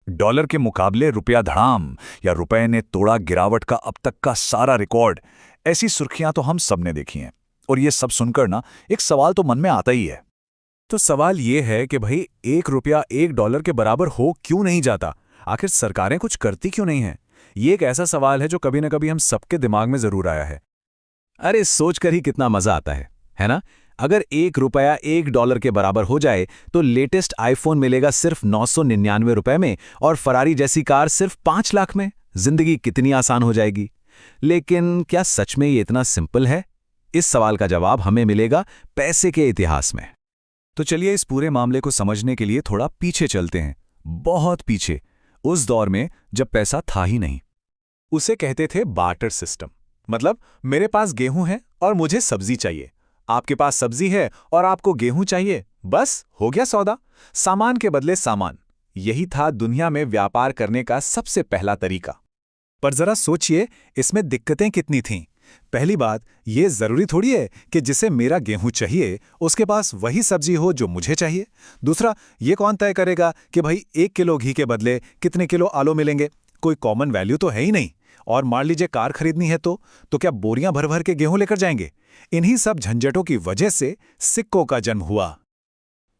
Dollar के मुकाबले रुपया धड़ाम या रुपए ने तोड़ा गिरावट का अब तक का सारा रिकॉर्ड। ऐसी सुर्खियां तो हम सब ने देखी हैं। और ये सब सुनकर ना एक सवाल तो मन में आता ही है। तो सवाल ये है कि भाई ₹1 $1 के बराबर हो क्यों नहीं जाता? आखिर सरकारें कुछ करती क्यों नहीं हैं? ये एक ऐसा सवाल है जो कभी ना कभी हम सबके दिमाग में जरूर आया है। अरे सोचकर ही कितना मजा आता है ना? अगर ₹1 $1 के बराबर हो जाए तो लेटेस्ट आईफोन मिलेगा सिर्फ 999 रुपए में और फरारी जैसी कार सिर्फ 5 लाख में। जिंदगी कितनी आसान हो जाएगी। लेकिन क्या सच में ये इतना सिंपल है? इस सवाल का जवाब हमें मिलेगा पैसे के इतिहास में। तो चलिए इस पूरे मामले को समझने के लिए थोड़ा पीछे चलते हैं, बहुत पीछे, उस दौर में जब पैसा था ही नहीं। उसे कहते थे बार्टर सिस्टम। मतलब मेरे पास गेहूं है और मुझे सब्जी चाहिए, आपके पास सब्जी है और आपको गेहूं चाहिए, बस हो गया सौदा। सामान के बदले सामान। यही था दुनिया में व्यापार करने का सबसे पहला तरीका। पर जरा सोचिए इसमें दिक्कतें कितनी थीं। पहली बात, ये जरूरी थोड़ी है कि जिसे मेरा गेहूं चाहिए उसके पास वही सब्जी हो जो मुझे चाहिए। दूसरा, ये कौन तय करेगा कि भाई 1 किलो घी के बदले कितने किलो आलू मिलेंगे? कोई कॉमन वैल्यू तो है ही नहीं। और मान लीजिए कार खरीदनी है तो क्या बोरियां भर भर के गेहूं लेकर जाएंगे? इन्हीं सब झंझटों की वजह से सिक्कों का जन्म हुआ।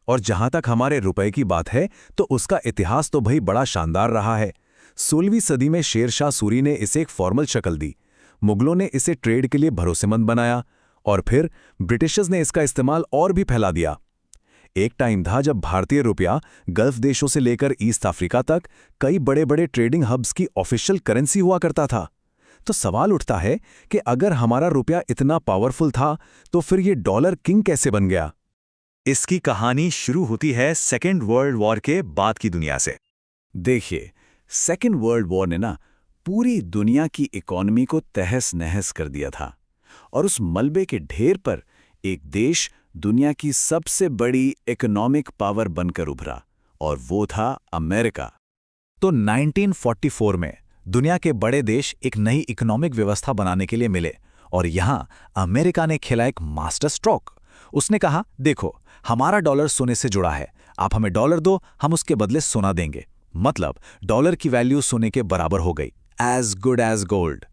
और जहां तक हमारे रुपए की बात है तो उसका इतिहास तो भाई बड़ा शानदार रहा है। 16वीं सदी में शेरशाह सूरी ने इसे एक फॉर्मल शक्ल दी। मुगलों ने इसे ट्रेड के लिए भरोसेमंद बनाया और फिर ब्रिटिशर्स ने इसका इस्तेमाल और भी फैला दिया। एक टाइम था जब भारतीय रुपया गल्फ देशों से लेकर ईस्ट अफ्रीका तक कई बड़े बड़े ट्रेडिंग हब्स की ऑफिशियल करेंसी हुआ करता था। तो सवाल उठता है कि अगर हमारा रुपया इतना पावरफुल था तो फिर ये डॉलर किंग कैसे बन गया? इसकी कहानी शुरू होती है सेकेंड वर्ल्ड वॉर के बाद की दुनिया से। देखिए, सेकेंड वर्ल्ड वॉर ने ना पूरी दुनिया की इकोनॉमी को तहस नहस कर दिया था। और उस मलबे के ढेर पर एक देश दुनिया की सबसे बड़ी इकोनॉमिक पावर बनकर उभरा, और वो था अमेरिका। तो 1944 में दुनिया के बड़े देश एक नई इकोनॉमिक व्यवस्था बनाने के लिए मिले और यहां अमेरिका ने खेला एक मास्टर स्ट्रोक। उसने कहा, देखो हमारा डॉलर सोने से जुड़ा है, आप हमें डॉलर दो, हम उसके बदले सोना देंगे। मतलब डॉलर की वैल्यू सोने के बराबर हो गई, एज गुड एज गोल्ड।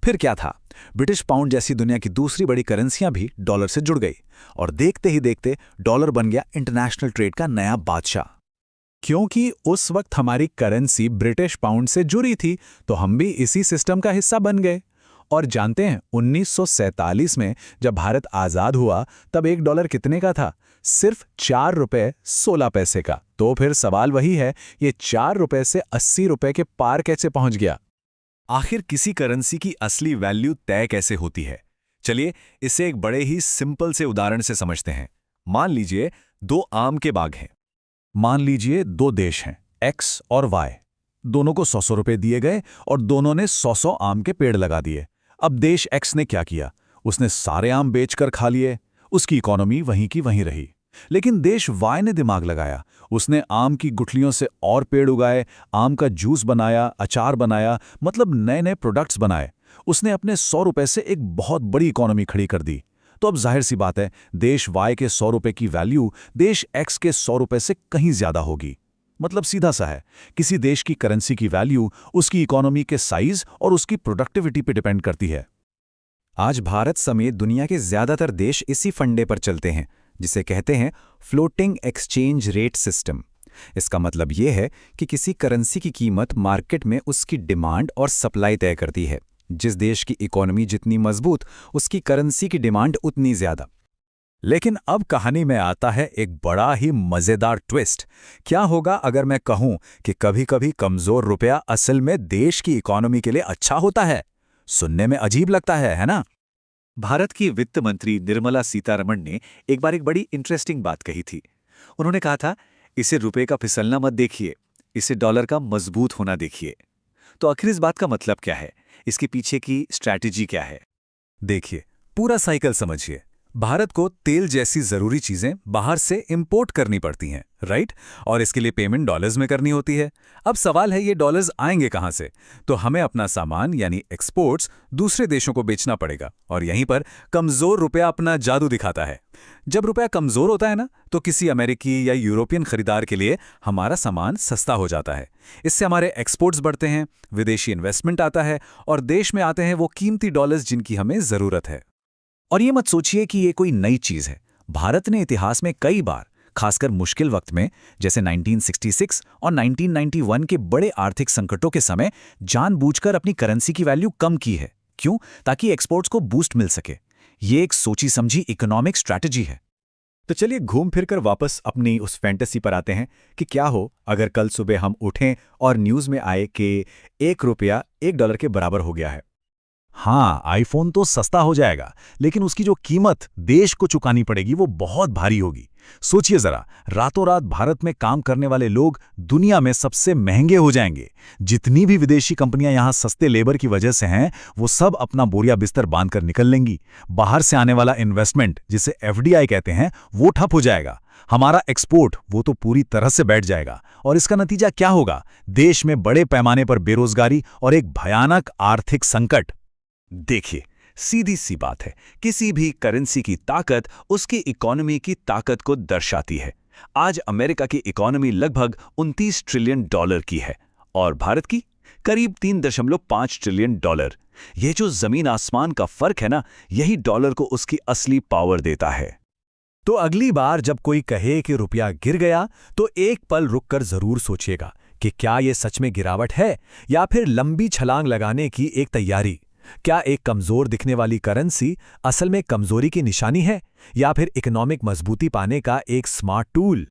फिर क्या था, ब्रिटिश पाउंड जैसी दुनिया की दूसरी बड़ी करेंसियां भी डॉलर से जुड़ गई और देखते ही देखते डॉलर बन गया इंटरनेशनल ट्रेड का नया बादशाह। क्योंकि उस वक्त हमारी करेंसी ब्रिटिश पाउंड से जुड़ी थी तो हम भी इसी सिस्टम का हिस्सा बन गए। और जानते हैं 1947 में जब भारत आजाद हुआ तब $1 कितने का था? सिर्फ ₹4.16 का। तो फिर सवाल वही है, ये ₹4 से ₹80 के पार कैसे पहुंच गया? आखिर किसी करेंसी की असली वैल्यू तय कैसे होती है? चलिए इसे एक बड़े ही सिंपल से उदाहरण से समझते हैं। मान लीजिए 2 आम के बाग हैं। मान लीजिए 2 देश हैं, X और Y। दोनों को 100 रुपए दिए गए और दोनों ने 100 आम के पेड़ लगा दिए। अब देश X ने क्या किया? उसने सारे आम बेचकर खा लिए। उसकी इकोनॉमी वहीं की वहीं रही। लेकिन देश Y ने दिमाग लगाया। उसने आम की गुठलियों से और पेड़ उगाए, आम का जूस बनाया, अचार बनाया, मतलब नए नए प्रोडक्ट्स बनाए। उसने अपने 100 रुपए से एक बहुत बड़ी इकोनॉमी खड़ी कर दी। तो अब जाहिर सी बात है, देश Y के 100 रुपए की वैल्यू देश X के 100 रुपए से कहीं ज्यादा होगी। मतलब सीधा सा है, किसी देश की करेंसी की वैल्यू उसकी इकोनॉमी के साइज और उसकी प्रोडक्टिविटी पर डिपेंड करती है। आज भारत समेत दुनिया के ज्यादातर देश इसी फंडे पर चलते हैं, जिसे कहते हैं फ्लोटिंग एक्सचेंज रेट सिस्टम। इसका मतलब यह है कि किसी करेंसी की कीमत मार्केट में उसकी डिमांड और सप्लाई तय करती है। जिस देश की इकोनॉमी जितनी मजबूत, उसकी करेंसी की डिमांड उतनी ज्यादा। लेकिन अब कहानी में आता है एक बड़ा ही मजेदार ट्विस्ट। क्या होगा अगर मैं कहूं कि कभी-कभी कमजोर रुपया असल में देश की इकोनॉमी के लिए अच्छा होता है? सुनने में अजीब लगता है ना? भारत की वित्त मंत्री निर्मला सीतारमण ने एक बार एक बड़ी इंटरेस्टिंग बात कही थी। उन्होंने कहा था, इसे रुपए का फिसलना मत देखिए, इसे डॉलर का मजबूत होना देखिए। तो आखिर इस बात का मतलब क्या है? इसके पीछे की स्ट्रैटेजी क्या है? देखिए, पूरा साइकिल समझिए। भारत को तेल जैसी जरूरी चीजें बाहर से इंपोर्ट करनी पड़ती हैं, राइट? और इसके लिए पेमेंट डॉलर्स में करनी होती है। अब सवाल है, ये डॉलर्स आएंगे कहां से? तो हमें अपना सामान यानी एक्सपोर्ट्स दूसरे देशों को बेचना पड़ेगा, और यहीं पर कमजोर रुपया अपना जादू दिखाता है। जब रुपया कमजोर होता है ना, तो किसी अमेरिकी या यूरोपियन खरीदार के लिए हमारा सामान सस्ता हो जाता है। इससे हमारे एक्सपोर्ट्स बढ़ते हैं, विदेशी इन्वेस्टमेंट आता है, और देश में आते हैं वो कीमती डॉलर्स जिनकी हमें जरूरत है। और ये मत सोचिए कि ये कोई नई चीज है। भारत ने इतिहास में कई बार, खासकर मुश्किल वक्त में जैसे 1966 और 1991 के बड़े आर्थिक संकटों के समय, जानबूझकर अपनी करेंसी की वैल्यू कम की है। क्यों? ताकि एक्सपोर्ट्स को बूस्ट मिल सके। ये एक सोची समझी इकोनॉमिक स्ट्रैटेजी है। तो चलिए घूम फिरकर वापस अपनी उस फैंटेसी पर आते हैं कि क्या हो अगर कल सुबह हम उठें और न्यूज़ में आए कि $1 $1 के बराबर हो गया है। हाँ, आईफोन तो सस्ता हो जाएगा, लेकिन उसकी जो कीमत देश को चुकानी पड़ेगी वो बहुत भारी होगी। सोचिए जरा, रातों रात भारत में काम करने वाले लोग दुनिया में सबसे महंगे हो जाएंगे। जितनी भी विदेशी कंपनियां यहां सस्ते लेबर की वजह से हैं, वो सब अपना बोरिया बिस्तर बांधकर निकल लेंगी। बाहर से आने वाला इन्वेस्टमेंट, जिसे FDI कहते हैं, वो ठप हो जाएगा। हमारा एक्सपोर्ट वो तो पूरी तरह से बैठ जाएगा, और इसका नतीजा क्या होगा? देश में बड़े पैमाने पर बेरोजगारी और एक भयानक आर्थिक संकट। देखिए, सीधी सी बात है, किसी भी करेंसी की ताकत उसकी इकोनॉमी की ताकत को दर्शाती है। आज अमेरिका की इकोनॉमी लगभग $29 ट्रिलियन की है, और भारत की करीब $3.5 ट्रिलियन। ये जो जमीन आसमान का फर्क है ना, यही डॉलर को उसकी असली पावर देता है। तो अगली बार जब कोई कहे कि रुपया गिर गया, तो एक पल रुककर जरूर सोचिएगा कि क्या ये सच में गिरावट है, या फिर लंबी छलांग लगाने की एक तैयारी। क्या एक कमजोर दिखने वाली करेंसी असल में कमजोरी की निशानी है, या फिर इकोनॉमिक मजबूती पाने का एक स्मार्ट टूल?